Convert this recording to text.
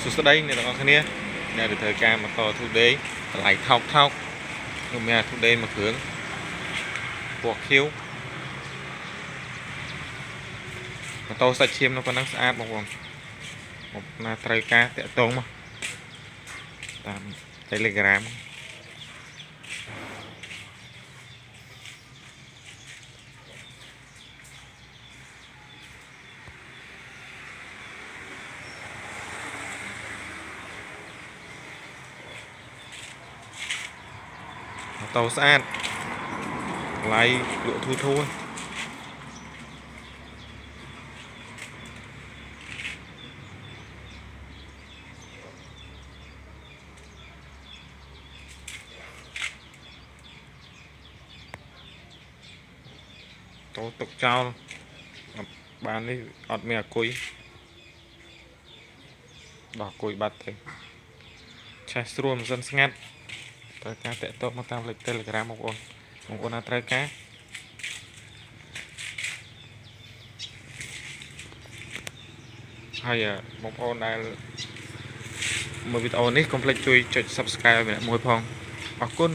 Số đây này là con kia nè, được thời ca mà to thu đế lại thọc thọc nhưng mà thu đế mà hướng buộc khiếu mà to sạch chiêm nó còn đang xa một vòng một là thời ca tệ tông mà làm telegram tàu sát lại lụa thu thôi tàu tục trao bán đi ọt mè cùi đỏ cùi bát thì chai struom dân ngắt tới cá tệ tốt mà tao lịch telegram một con là trái cá hay à một con này một video này complete chui subscribe mẹ môi phong ở con